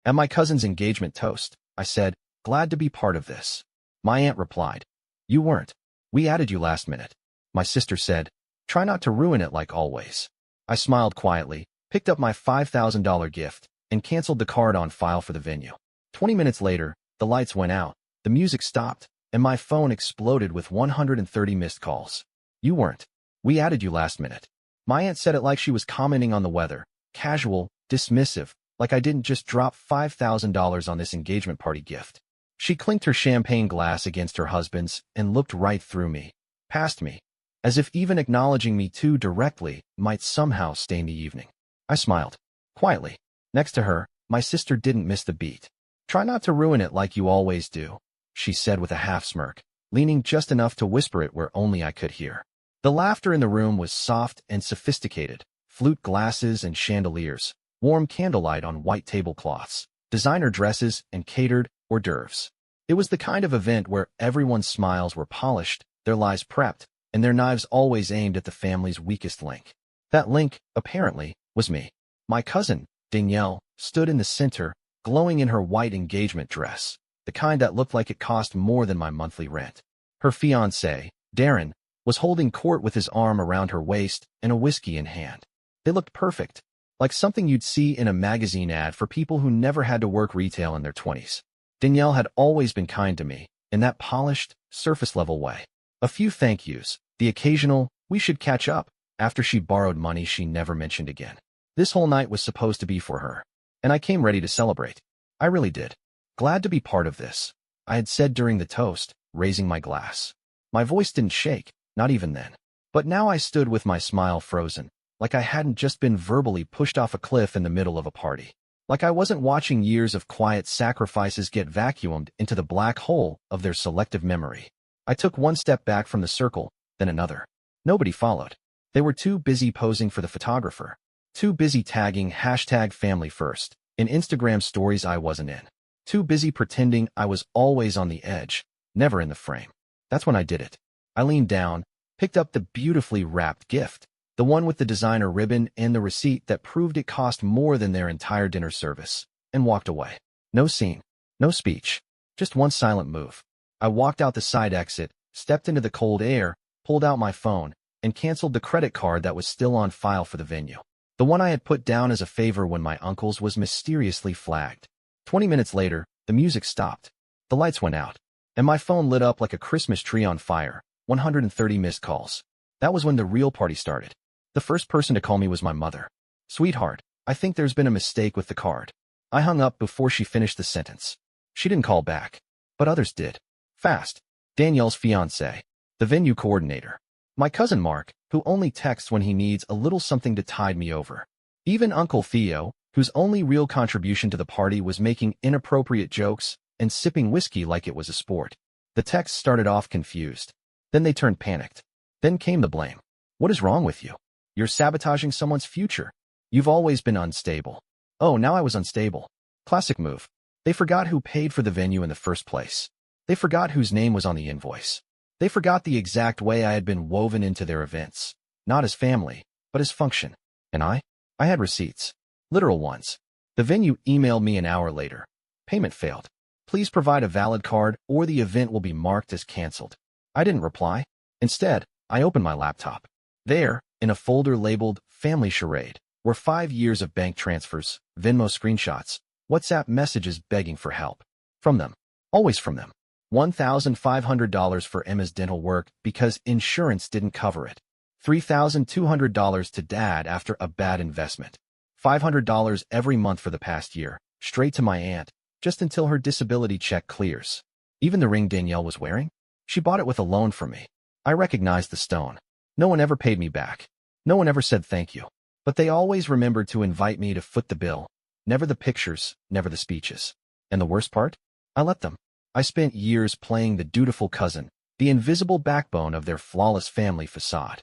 At my cousin's engagement toast, I said, "Glad to be part of this." My aunt replied, "You weren't. We added you last minute." My sister said, "Try not to ruin it like always." I smiled quietly, picked up my $5,000 gift, and canceled the card on file for the venue. 20 minutes later, the lights went out, the music stopped, and my phone exploded with 130 missed calls. "You weren't. We added you last minute." My aunt said it like she was commenting on the weather, casual, dismissive, like I didn't just drop $5,000 on this engagement party gift. She clinked her champagne glass against her husband's and looked right through me, past me, as if even acknowledging me too directly might somehow stain the evening. I smiled, quietly. Next to her, my sister didn't miss the beat. "Try not to ruin it like you always do," she said with a half smirk, leaning just enough to whisper it where only I could hear. The laughter in the room was soft and sophisticated, flute glasses and chandeliers, warm candlelight on white tablecloths, designer dresses and catered hors d'oeuvres. It was the kind of event where everyone's smiles were polished, their lies prepped, and their knives always aimed at the family's weakest link. That link, apparently, was me. My cousin, Danielle, stood in the center, glowing in her white engagement dress, the kind that looked like it cost more than my monthly rent. Her fiancé, Darren, was holding court with his arm around her waist and a whiskey in hand. They looked perfect, like something you'd see in a magazine ad for people who never had to work retail in their 20s. Danielle had always been kind to me, in that polished, surface-level way. A few thank yous, the occasional, "we should catch up," after she borrowed money she never mentioned again. This whole night was supposed to be for her, and I came ready to celebrate. I really did. "Glad to be part of this," I had said during the toast, raising my glass. My voice didn't shake, not even then. But now I stood with my smile frozen, like I hadn't just been verbally pushed off a cliff in the middle of a party. Like I wasn't watching years of quiet sacrifices get vacuumed into the black hole of their selective memory. I took one step back from the circle, then another. Nobody followed. They were too busy posing for the photographer, too busy tagging #FamilyFirst in Instagram stories I wasn't in, too busy pretending I was always on the edge, never in the frame. That's when I did it. I leaned down, picked up the beautifully wrapped gift, the one with the designer ribbon and the receipt that proved it cost more than their entire dinner service, and walked away. No scene, no speech, just one silent move. I walked out the side exit, stepped into the cold air, pulled out my phone, and canceled the credit card that was still on file for the venue. The one I had put down as a favor when my uncle's was mysteriously flagged. 20 minutes later, the music stopped. The lights went out, and my phone lit up like a Christmas tree on fire, 130 missed calls. That was when the real party started. The first person to call me was my mother. "Sweetheart, I think there's been a mistake with the card." I hung up before she finished the sentence. She didn't call back, but others did. Fast. Danielle's fiancé, the venue coordinator. My cousin Mark, who only texts when he needs a little something to tide me over. Even Uncle Theo, whose only real contribution to the party was making inappropriate jokes and sipping whiskey like it was a sport. The texts started off confused. Then they turned panicked. Then came the blame. "What is wrong with you? You're sabotaging someone's future. You've always been unstable." Oh, now I was unstable. Classic move. They forgot who paid for the venue in the first place. They forgot whose name was on the invoice. They forgot the exact way I had been woven into their events, not as family, but as function. And I had receipts. Literal ones. The venue emailed me an hour later. "Payment failed. Please provide a valid card or the event will be marked as canceled." I didn't reply. Instead, I opened my laptop. There, in a folder labeled Family Charade, were 5 years of bank transfers, Venmo screenshots, WhatsApp messages begging for help. From them. Always from them. $1,500 for Emma's dental work because insurance didn't cover it. $3,200 to Dad after a bad investment. $500 every month for the past year, straight to my aunt, just until her disability check clears. Even the ring Danielle was wearing? She bought it with a loan from me. I recognized the stone. No one ever paid me back. No one ever said thank you. But they always remembered to invite me to foot the bill. Never the pictures, never the speeches. And the worst part? I let them. I spent years playing the dutiful cousin, the invisible backbone of their flawless family facade.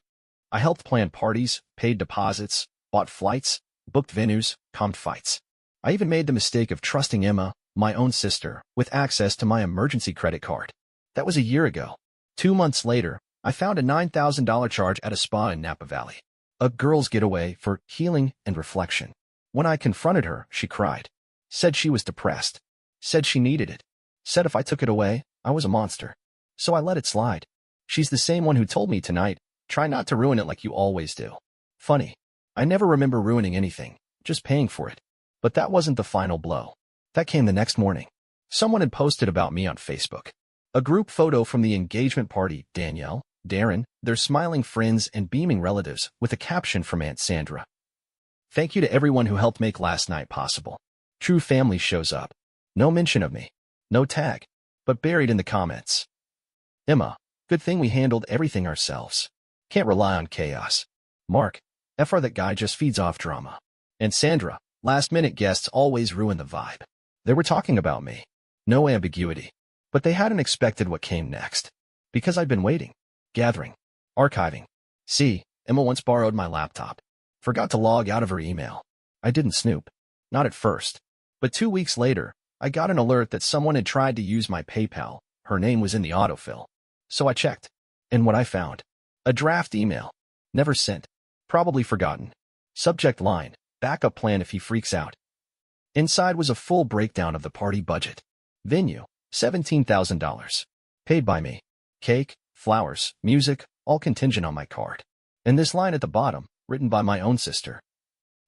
I helped plan parties, paid deposits, bought flights, booked venues, calmed fights. I even made the mistake of trusting Emma, my own sister, with access to my emergency credit card. That was a year ago. 2 months later, I found a $9,000 charge at a spa in Napa Valley. A girl's getaway for healing and reflection. When I confronted her, she cried. Said she was depressed. Said she needed it. Said if I took it away, I was a monster. So I let it slide. She's the same one who told me tonight, try not to ruin it like you always do. Funny. I never remember ruining anything, just paying for it. But that wasn't the final blow. That came the next morning. Someone had posted about me on Facebook. A group photo from the engagement party, Danielle, Darren, their smiling friends and beaming relatives, with a caption from Aunt Sandra. Thank you to everyone who helped make last night possible. True family shows up. No mention of me. No tag. But buried in the comments. Emma, good thing we handled everything ourselves. Can't rely on chaos. Mark, FR that guy just feeds off drama. And Sandra, last-minute guests always ruin the vibe. They were talking about me. No ambiguity. But they hadn't expected what came next. Because I'd been waiting. Gathering. Archiving. See, Emma once borrowed my laptop. Forgot to log out of her email. I didn't snoop. Not at first. But 2 weeks later, I got an alert that someone had tried to use my PayPal. Her name was in the autofill. So I checked. And what I found? A draft email. Never sent. Probably forgotten. Subject line, backup plan if he freaks out. Inside was a full breakdown of the party budget. Venue, $17,000. Paid by me. Cake, flowers, music, all contingent on my card. And this line at the bottom, written by my own sister.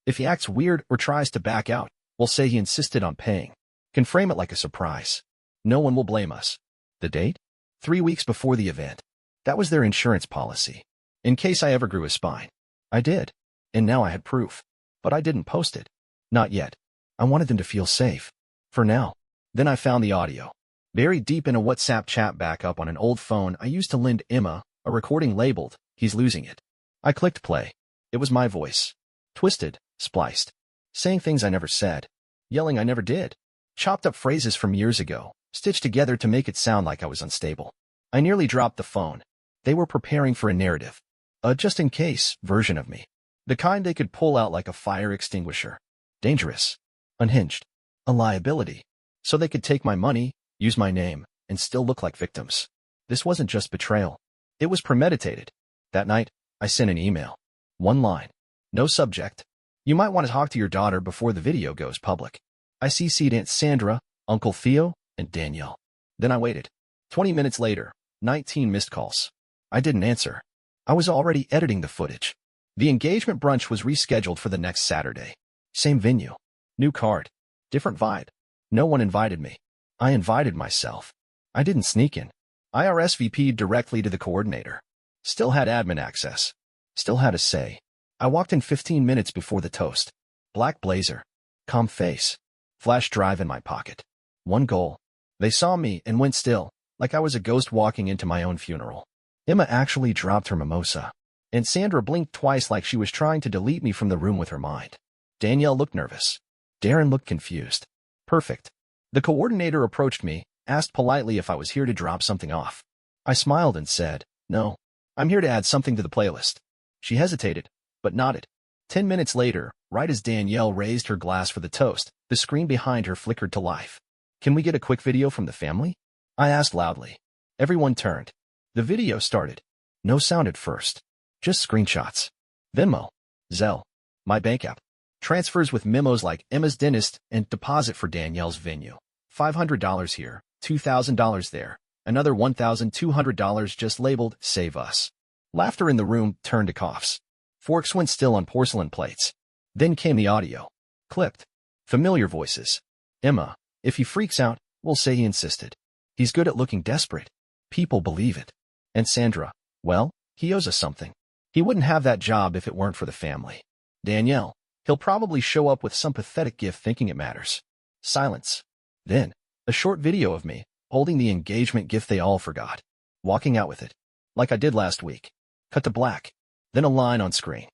If he acts weird or tries to back out, we'll say he insisted on paying. Can frame it like a surprise. No one will blame us. The date? 3 weeks before the event. That was their insurance policy. In case I ever grew a spine. I did. And now I had proof. But I didn't post it. Not yet. I wanted them to feel safe. For now. Then I found the audio. Buried deep in a WhatsApp chat backup on an old phone I used to lend Emma, a recording labeled, "He's Losing It." I clicked play. It was my voice. Twisted, spliced. Saying things I never said. Yelling I never did. Chopped up phrases from years ago, stitched together to make it sound like I was unstable. I nearly dropped the phone. They were preparing for a narrative. A just-in-case version of me. The kind they could pull out like a fire extinguisher. Dangerous. Unhinged. A liability. So they could take my money, use my name, and still look like victims. This wasn't just betrayal. It was premeditated. That night, I sent an email. One line. No subject. You might want to talk to your daughter before the video goes public. I CC'd Aunt Sandra, Uncle Theo, and Danielle. Then I waited. 20 minutes later, 19 missed calls. I didn't answer. I was already editing the footage. The engagement brunch was rescheduled for the next Saturday. Same venue. New card. Different vibe. No one invited me. I invited myself. I didn't sneak in. I RSVP'd directly to the coordinator. Still had admin access. Still had a say. I walked in 15 minutes before the toast. Black blazer. Calm face. Flash drive in my pocket. One goal. They saw me and went still, like I was a ghost walking into my own funeral. Emma actually dropped her mimosa. And Sandra blinked twice like she was trying to delete me from the room with her mind. Danielle looked nervous. Darren looked confused. Perfect. The coordinator approached me, asked politely if I was here to drop something off. I smiled and said, no. I'm here to add something to the playlist. She hesitated, but nodded. 10 minutes later, right as Danielle raised her glass for the toast, the screen behind her flickered to life. Can we get a quick video from the family? I asked loudly. Everyone turned. The video started. No sound at first. Just screenshots. Venmo. Zelle. My bank app. Transfers with memos like Emma's dentist and deposit for Danielle's venue. $500 here, $2,000 there. Another $1,200 just labeled Save Us. Laughter in the room turned to coughs. Forks went still on porcelain plates. Then came the audio. Clipped. Familiar voices. Emma, if he freaks out, we'll say he insisted. He's good at looking desperate. People believe it. And Sandra, well, he owes us something. He wouldn't have that job if it weren't for the family. Danielle, he'll probably show up with some pathetic gift thinking it matters. Silence. Then, a short video of me, holding the engagement gift they all forgot. Walking out with it. Like I did last week. Cut to black. Then a line on screen.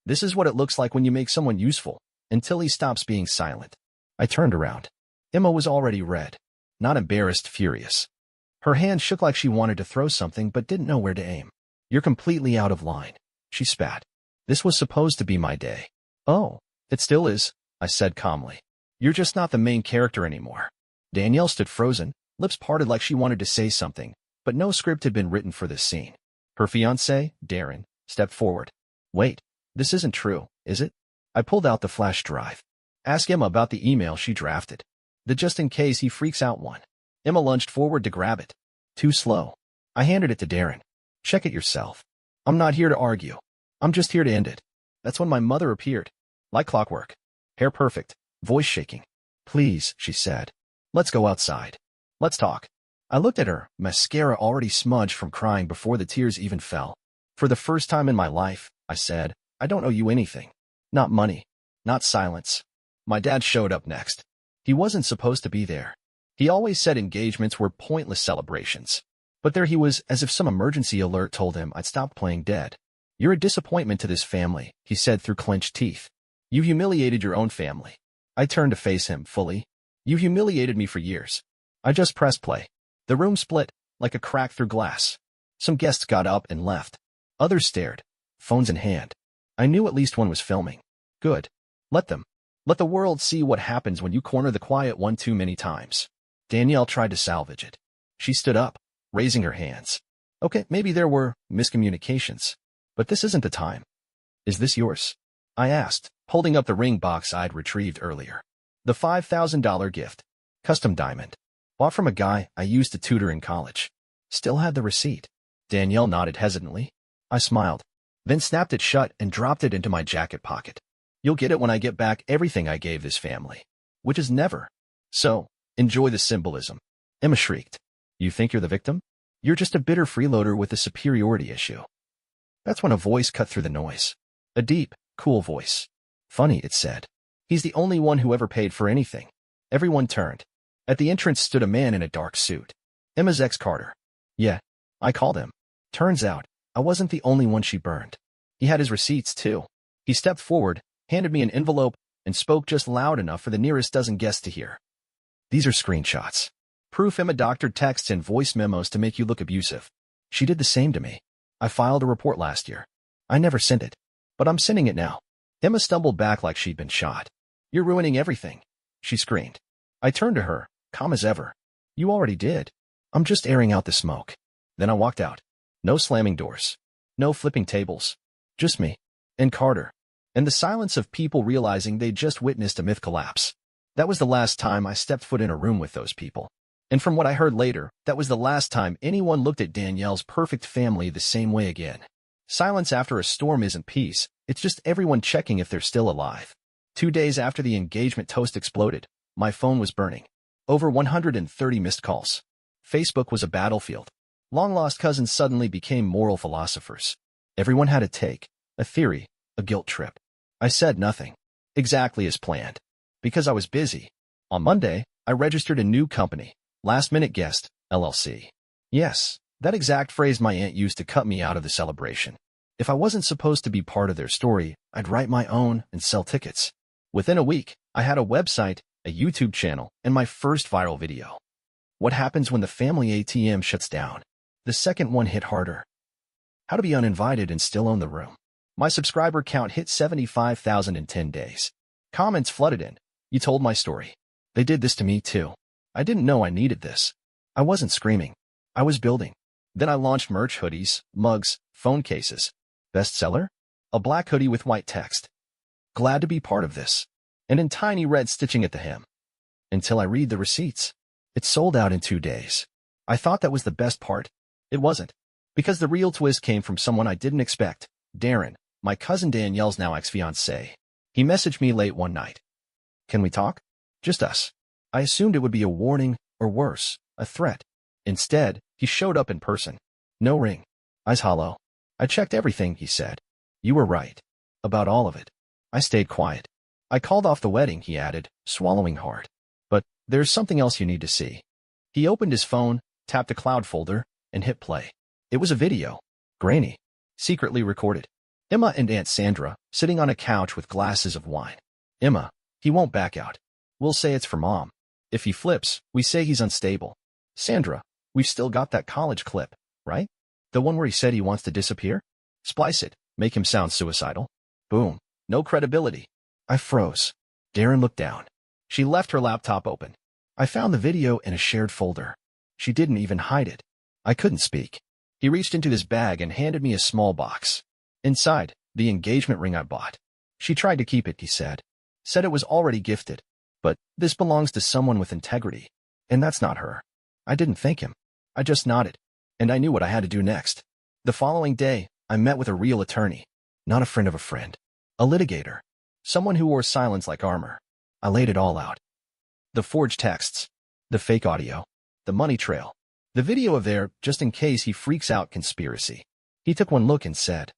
This is what it looks like when you make someone useful, until he stops being silent. I turned around. Emma was already red. Not embarrassed, furious. Her hand shook like she wanted to throw something but didn't know where to aim. You're completely out of line. She spat. This was supposed to be my day. Oh, it still is, I said calmly. You're just not the main character anymore. Danielle stood frozen, lips parted like she wanted to say something, but no script had been written for this scene. Her fiancé, Darren, stepped forward. Wait, this isn't true, is it? I pulled out the flash drive. Ask Emma about the email she drafted. The just in case he freaks out one. Emma lunged forward to grab it. Too slow. I handed it to Darren. Check it yourself. I'm not here to argue. I'm just here to end it. That's when my mother appeared. Like clockwork. Hair perfect. Voice shaking. Please, she said. Let's go outside. Let's talk. I looked at her, mascara already smudged from crying before the tears even fell. For the first time in my life, I said, I don't owe you anything. Not money. Not silence. My dad showed up next. He wasn't supposed to be there. He always said engagements were pointless celebrations. But there he was, as if some emergency alert told him I'd stopped playing dead. You're a disappointment to this family, he said through clenched teeth. You humiliated your own family. I turned to face him fully. You humiliated me for years. I just pressed play. The room split, like a crack through glass. Some guests got up and left. Others stared, phones in hand. I knew at least one was filming. Good. Let them. Let the world see what happens when you corner the quiet one too many times. Danielle tried to salvage it. She stood up, raising her hands. Okay, maybe there were miscommunications, but this isn't the time. Is this yours? I asked, holding up the ring box I'd retrieved earlier. The $5,000 gift. Custom diamond. Bought from a guy I used to tutor in college. Still had the receipt. Danielle nodded hesitantly. I smiled, then snapped it shut and dropped it into my jacket pocket. You'll get it when I get back everything I gave this family. Which is never. So, enjoy the symbolism. Emma shrieked. You think you're the victim? You're just a bitter freeloader with a superiority issue. That's when a voice cut through the noise. A deep, cool voice. Funny, it said. He's the only one who ever paid for anything. Everyone turned. At the entrance stood a man in a dark suit. Emma's ex-Carter. Yeah, I called him. Turns out, I wasn't the only one she burned. He had his receipts, too. He stepped forward, handed me an envelope, and spoke just loud enough for the nearest dozen guests to hear. These are screenshots. Proof Emma doctored texts and voice memos to make you look abusive. She did the same to me. I filed a report last year. I never sent it, but I'm sending it now. Emma stumbled back like she'd been shot. You're ruining everything, she screamed. I turned to her, calm as ever. You already did. I'm just airing out the smoke. Then I walked out. No slamming doors. No flipping tables. Just me. And Carter. And the silence of people realizing they'd just witnessed a myth collapse. That was the last time I stepped foot in a room with those people. And from what I heard later, that was the last time anyone looked at Danielle's perfect family the same way again. Silence after a storm isn't peace, it's just everyone checking if they're still alive. 2 days after the engagement toast exploded, my phone was burning. Over 130 missed calls. Facebook was a battlefield. Long-lost cousins suddenly became moral philosophers. Everyone had a take, a theory, a guilt trip. I said nothing. Exactly as planned. Because I was busy. On Monday, I registered a new company, Last Minute Guest, LLC. Yes, that exact phrase my aunt used to cut me out of the celebration. If I wasn't supposed to be part of their story, I'd write my own and sell tickets. Within a week, I had a website, a YouTube channel, and my first viral video. What happens when the family ATM shuts down? The second one hit harder. How to be uninvited and still own the room. My subscriber count hit 75,000 in 10 days. Comments flooded in. You told my story. They did this to me too. I didn't know I needed this. I wasn't screaming. I was building. Then I launched merch hoodies, mugs, phone cases. Bestseller? A black hoodie with white text. Glad to be part of this. And in tiny red stitching at the hem. Until I read the receipts. It sold out in 2 days. I thought that was the best part. It wasn't. Because the real twist came from someone I didn't expect. Darren, my cousin Danielle's now ex-fiancé. He messaged me late one night. Can we talk? Just us. I assumed it would be a warning, or worse, a threat. Instead, he showed up in person. No ring. Eyes hollow. I checked everything, he said. You were right. About all of it. I stayed quiet. I called off the wedding, he added, swallowing hard. But there's something else you need to see. He opened his phone, tapped a cloud folder, and hit play. It was a video. Grainy. Secretly recorded. Emma and Aunt Sandra, sitting on a couch with glasses of wine. Emma, he won't back out. We'll say it's for Mom. If he flips, we say he's unstable. Sandra, we've still got that college clip, right? The one where he said he wants to disappear? Splice it, make him sound suicidal. Boom. No credibility. I froze. Darren looked down. She left her laptop open. I found the video in a shared folder. She didn't even hide it. I couldn't speak. He reached into his bag and handed me a small box. Inside, the engagement ring I bought. She tried to keep it, he said. said it was already gifted. But this belongs to someone with integrity. And that's not her. I didn't thank him. I just nodded. And I knew what I had to do next. The following day, I met with a real attorney. Not a friend of a friend. A litigator. Someone who wore silence like armor. I laid it all out. The forged texts. The fake audio. The money trail. The video of their, just in case he freaks out, conspiracy. He took one look and said,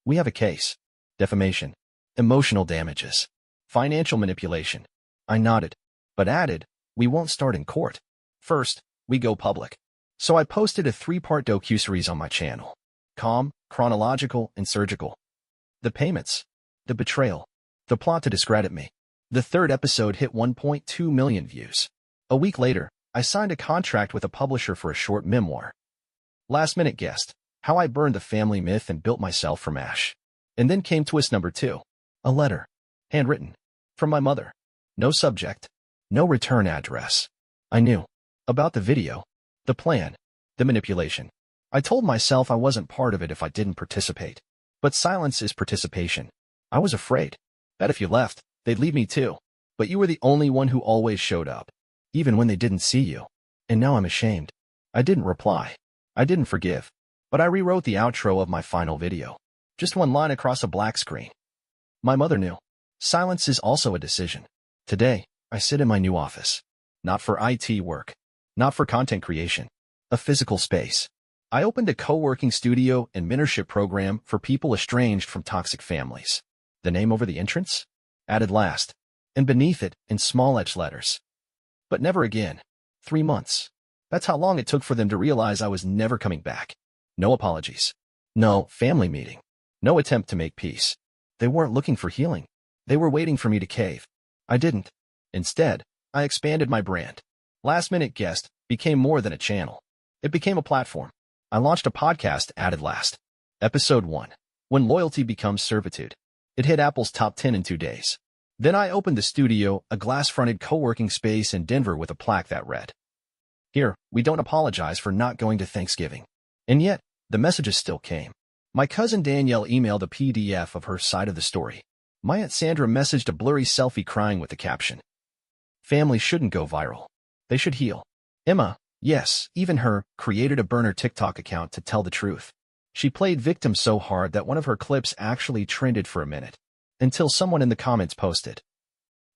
"We have a case. Defamation. Emotional damages. Financial manipulation." I nodded, but added, "We won't start in court. First, we go public." So I posted a 3-part docuseries on my channel. Calm, chronological, and surgical. The payments. The betrayal. The plot to discredit me. The 3rd episode hit 1.2 million views. A week later, I signed a contract with a publisher for a short memoir. Last-minute guest. How I burned the family myth and built myself from ash. And then came twist number 2. A letter. Handwritten. From my mother. No subject. No return address. I knew. About the video. The plan. The manipulation. I told myself I wasn't part of it if I didn't participate. But silence is participation. I was afraid. Bet if you left, they'd leave me too. But you were the only one who always showed up. Even when they didn't see you. And now I'm ashamed. I didn't reply. I didn't forgive. But I rewrote the outro of my final video. Just one line across a black screen. My mother knew. Silence is also a decision. Today, I sit in my new office. Not for IT work. Not for content creation. A physical space. I opened a co-working studio and mentorship program for people estranged from toxic families. The name over the entrance? Added last. And beneath it, in small etched letters. But never again. 3 months. That's how long it took for them to realize I was never coming back. No apologies. No family meeting. No attempt to make peace. They weren't looking for healing. They were waiting for me to cave. I didn't. Instead, I expanded my brand. Last Minute Guest became more than a channel. It became a platform. I launched a podcast, Added Last. Episode 1. When Loyalty Becomes Servitude. It hit Apple's top 10 in 2 days. Then I opened the studio, a glass-fronted co-working space in Denver with a plaque that read, "Here, we don't apologize for not going to Thanksgiving." And yet, the messages still came. My cousin Danielle emailed a PDF of her side of the story. My Aunt Sandra messaged a blurry selfie crying with the caption, "Family shouldn't go viral. They should heal." Emma, yes, even her, created a burner TikTok account to tell the truth. She played victim so hard that one of her clips actually trended for a minute. Until someone in the comments posted,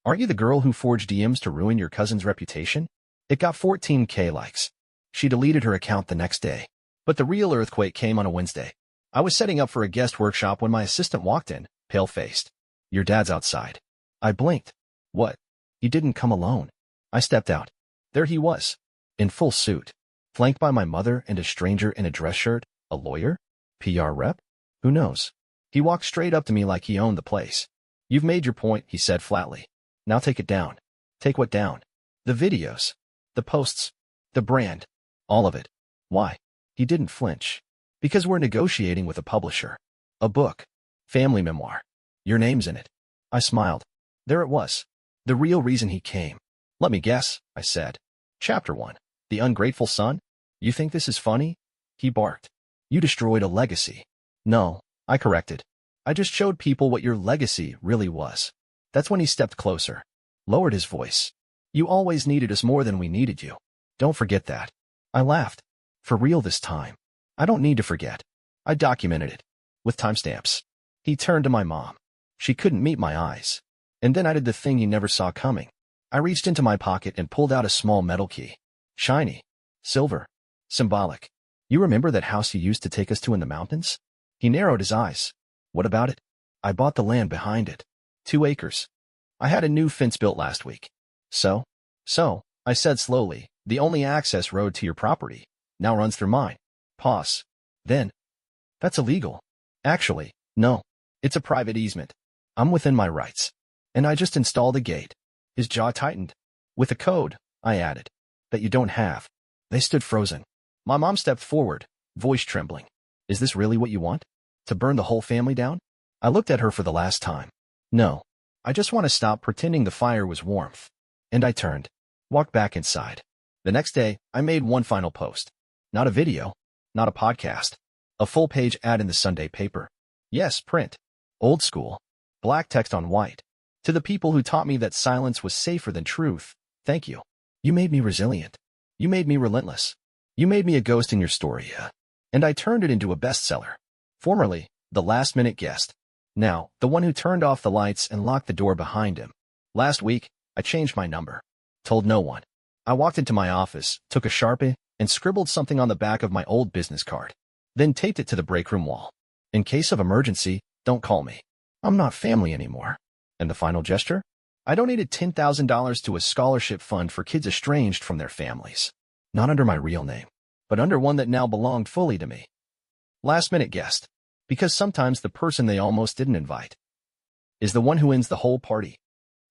"Aren't you the girl who forged DMs to ruin your cousin's reputation?" It got 14K likes. She deleted her account the next day. But the real earthquake came on a Wednesday. I was setting up for a guest workshop when my assistant walked in, pale-faced. "Your dad's outside." I blinked. What? He didn't come alone. I stepped out. There he was, in full suit, flanked by my mother and a stranger in a dress shirt. A lawyer? PR rep? Who knows? He walked straight up to me like he owned the place. "You've made your point," he said flatly. "Now take it down." Take what down? The videos. The posts. The brand. All of it. Why? He didn't flinch. Because we're negotiating with a publisher. A book. Family memoir. Your name's in it. I smiled. There it was. The real reason he came. "Let me guess," I said. Chapter 1. The Ungrateful Son? "You think this is funny?" He barked. "You destroyed a legacy." "No," I corrected. "I just showed people what your legacy really was." That's when he stepped closer. Lowered his voice. "You always needed us more than we needed you. Don't forget that." I laughed. For real this time. I don't need to forget. I documented it. With timestamps. He turned to my mom. She couldn't meet my eyes. And then I did the thing he never saw coming. I reached into my pocket and pulled out a small metal key. Shiny. Silver. Symbolic. "You remember that house you used to take us to in the mountains?" He narrowed his eyes. "What about it?" "I bought the land behind it. 2 acres. I had a new fence built last week." So, I said slowly, "The only access road to your property now runs through mine." Pause. Then, "That's illegal." "Actually, no. It's a private easement. I'm within my rights. And I just installed a gate." His jaw tightened. "With a code," I added, "that you don't have." They stood frozen. My mom stepped forward, voice trembling. "Is this really what you want? To burn the whole family down?" I looked at her for the last time. "No. I just want to stop pretending the fire was warmth." And I turned. Walked back inside. The next day, I made one final post. Not a video. Not a podcast. A full-page ad in the Sunday paper. Yes, print. Old school. Black text on white. To the people who taught me that silence was safer than truth, thank you. You made me resilient. You made me relentless. You made me a ghost in your story, and I turned it into a bestseller. Formerly, the last-minute guest. Now, the one who turned off the lights and locked the door behind him. Last week, I changed my number. Told no one. I walked into my office, took a Sharpie, and scribbled something on the back of my old business card. Then taped it to the break room wall. In case of emergency, don't call me. I'm not family anymore. And the final gesture? I donated $10,000 to a scholarship fund for kids estranged from their families. Not under my real name, but under one that now belonged fully to me. Last-minute guest. Because sometimes the person they almost didn't invite is the one who ends the whole party.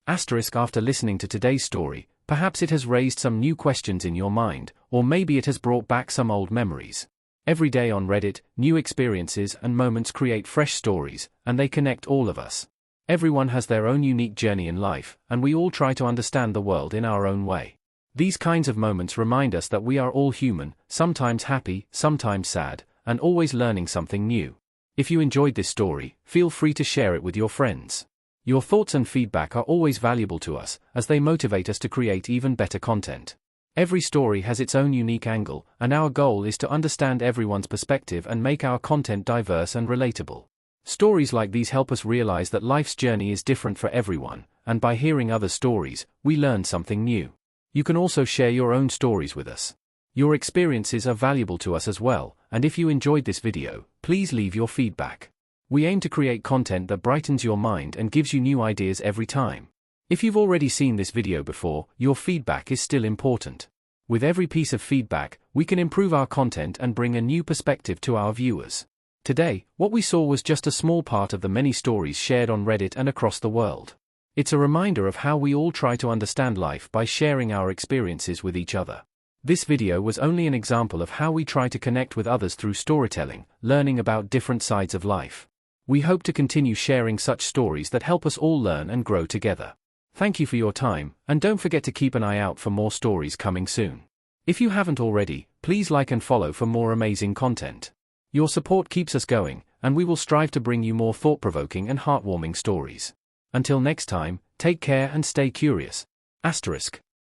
Asterisk. After listening to today's story, perhaps it has raised some new questions in your mind, or maybe it has brought back some old memories. Every day on Reddit, new experiences and moments create fresh stories, and they connect all of us. Everyone has their own unique journey in life, and we all try to understand the world in our own way. These kinds of moments remind us that we are all human, sometimes happy, sometimes sad, and always learning something new. If you enjoyed this story, feel free to share it with your friends. Your thoughts and feedback are always valuable to us, as they motivate us to create even better content. Every story has its own unique angle, and our goal is to understand everyone's perspective and make our content diverse and relatable. Stories like these help us realize that life's journey is different for everyone, and by hearing other stories, we learn something new. You can also share your own stories with us. Your experiences are valuable to us as well, and if you enjoyed this video, please leave your feedback. We aim to create content that brightens your mind and gives you new ideas every time. If you've already seen this video before, your feedback is still important. With every piece of feedback, we can improve our content and bring a new perspective to our viewers. Today, what we saw was just a small part of the many stories shared on Reddit and across the world. It's a reminder of how we all try to understand life by sharing our experiences with each other. This video was only an example of how we try to connect with others through storytelling, learning about different sides of life. We hope to continue sharing such stories that help us all learn and grow together. Thank you for your time, and don't forget to keep an eye out for more stories coming soon. If you haven't already, please like and follow for more amazing content. Your support keeps us going, and we will strive to bring you more thought-provoking and heartwarming stories. Until next time, take care and stay curious. Asterisk.